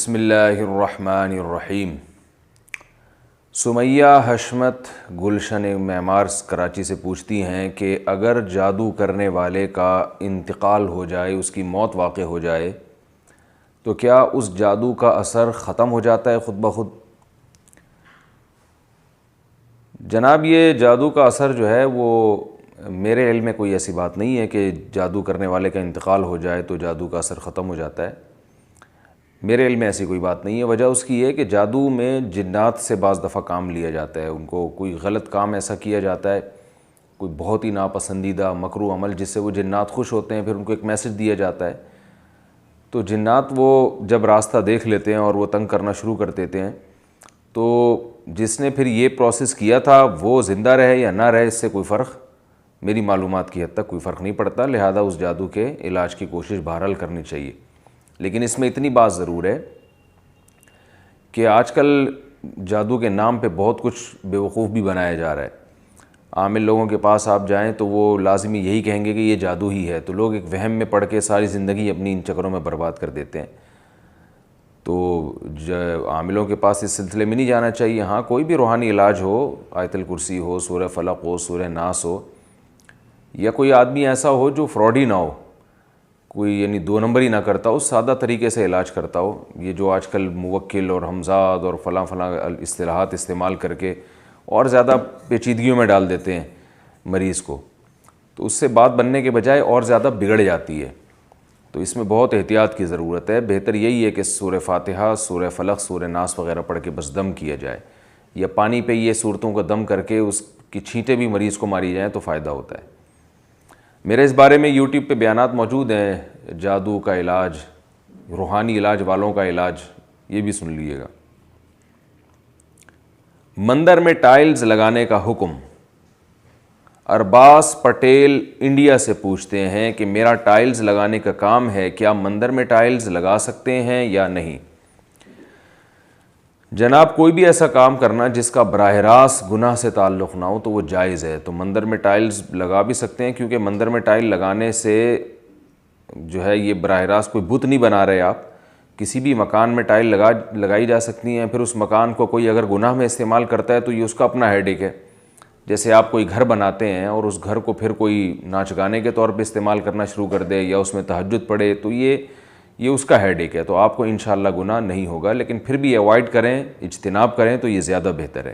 بسم اللہ الرحمن الرحیم۔ سمیہ حشمت گلشن معمار کراچی سے پوچھتی ہیں کہ اگر جادو کرنے والے کا انتقال ہو جائے، اس کی موت واقع ہو جائے، تو کیا اس جادو کا اثر ختم ہو جاتا ہے خود بخود؟ جناب، یہ جادو کا اثر جو ہے وہ میرے علم میں کوئی ایسی بات نہیں ہے کہ جادو کرنے والے کا انتقال ہو جائے تو جادو کا اثر ختم ہو جاتا ہے۔ میرے علم میں ایسی کوئی بات نہیں ہے۔ وجہ اس کی ہے کہ جادو میں جنات سے بعض دفعہ کام لیا جاتا ہے، ان کو کوئی غلط کام ایسا کیا جاتا ہے، کوئی بہت ہی ناپسندیدہ مکروہ عمل جس سے وہ جنات خوش ہوتے ہیں، پھر ان کو ایک میسج دیا جاتا ہے، تو جنات وہ جب راستہ دیکھ لیتے ہیں اور وہ تنگ کرنا شروع کر دیتے ہیں، تو جس نے پھر یہ پروسیس کیا تھا وہ زندہ رہے یا نہ رہے، اس سے کوئی فرق میری معلومات کی حد تک کوئی فرق نہیں پڑتا، لہذا اس جادو کے علاج کی کوشش بہرحال کرنی چاہیے۔ لیکن اس میں اتنی بات ضرور ہے کہ آج کل جادو کے نام پہ بہت کچھ بیوقوف بھی بنایا جا رہا ہے۔ عامل لوگوں کے پاس آپ جائیں تو وہ لازمی یہی کہیں گے کہ یہ جادو ہی ہے، تو لوگ ایک وہم میں پڑھ کے ساری زندگی اپنی ان چکروں میں برباد کر دیتے ہیں۔ تو عاملوں کے پاس اس سلسلے میں نہیں جانا چاہیے۔ ہاں، کوئی بھی روحانی علاج ہو، آیت الکرسی ہو، سورہ فلق ہو، سورہ ناس ہو، یا کوئی آدمی ایسا ہو جو فراڈی نہ ہو، کوئی یعنی دو نمبر ہی نہ کرتا ہو، سادہ طریقے سے علاج کرتا ہو، یہ جو آج کل موکل اور ہمزاد اور فلاں فلاں اصطلاحات استعمال کر کے اور زیادہ پیچیدگیوں میں ڈال دیتے ہیں مریض کو، تو اس سے بات بننے کے بجائے اور زیادہ بگڑ جاتی ہے۔ تو اس میں بہت احتیاط کی ضرورت ہے۔ بہتر یہی ہے کہ سورہ فاتحہ، سورہ فلق، سورہ ناس وغیرہ پڑھ کے بس دم کیا جائے، یا پانی پہ یہ صورتوں کو دم کر کے اس کی چھینٹیں بھی مریض کو ماری جائیں تو فائدہ ہوتا ہے۔ میرے اس بارے میں یوٹیوب پہ بیانات موجود ہیں، جادو کا علاج، روحانی علاج والوں کا علاج، یہ بھی سن لیجیے گا۔ مندر میں ٹائلز لگانے کا حکم۔ ارباز پٹیل انڈیا سے پوچھتے ہیں کہ میرا ٹائلز لگانے کا کام ہے، کیا مندر میں ٹائلز لگا سکتے ہیں یا نہیں؟ جناب، کوئی بھی ایسا کام کرنا جس کا براہ راست گناہ سے تعلق نہ ہو تو وہ جائز ہے، تو مندر میں ٹائلز لگا بھی سکتے ہیں، کیونکہ مندر میں ٹائل لگانے سے جو ہے یہ براہ راست کوئی بت نہیں بنا رہے آپ، کسی بھی مکان میں ٹائل لگائی جا سکتی ہیں۔ پھر اس مکان کو کوئی اگر گناہ میں استعمال کرتا ہے تو یہ اس کا اپنا ہیڈیک ہے۔ جیسے آپ کوئی گھر بناتے ہیں اور اس گھر کو پھر کوئی ناچ گانے کے طور پہ استعمال کرنا شروع کر دے یا اس میں تہجد پڑھے، تو یہ اس کا ہیڈیک ہے، تو آپ کو انشاءاللہ گناہ نہیں ہوگا، لیکن پھر بھی اوائڈ کریں، اجتناب کریں تو یہ زیادہ بہتر ہے۔